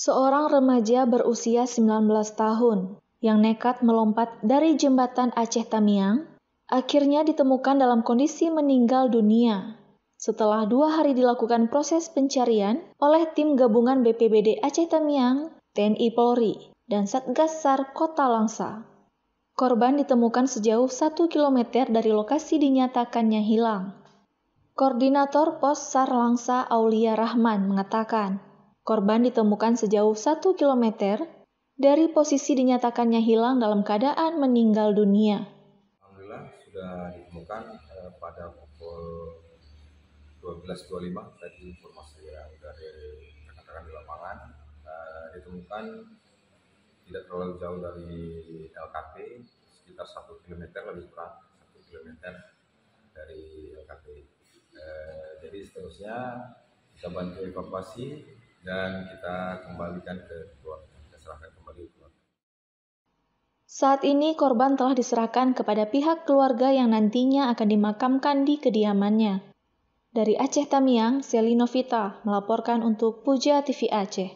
Seorang remaja berusia 19 tahun yang nekat melompat dari jembatan Aceh Tamiang akhirnya ditemukan dalam kondisi meninggal dunia setelah 2 hari dilakukan proses pencarian oleh tim gabungan BPBD Aceh Tamiang, TNI Polri, dan Satgas SAR Kota Langsa. Korban ditemukan sejauh 1 km dari lokasi dinyatakannya hilang. Koordinator Pos SAR Langsa Aulia Rahman mengatakan, korban ditemukan sejauh 1 km dari posisi dinyatakannya hilang dalam keadaan meninggal dunia. Alhamdulillah sudah ditemukan pada pukul 12.25 tadi informasi dari rekan-rekan di lapangan, ditemukan tidak terlalu jauh dari LKP, sekitar 1 km lebih kurang 1 km dari LKP. Jadi seterusnya kita bantu evakuasi dan kita kembalikan ke keluarga, kita serahkan kembali ke keluarga. Saat ini korban telah diserahkan kepada pihak keluarga yang nantinya akan dimakamkan di kediamannya. Dari Aceh Tamiang, Selina Novita melaporkan untuk Puja TV Aceh.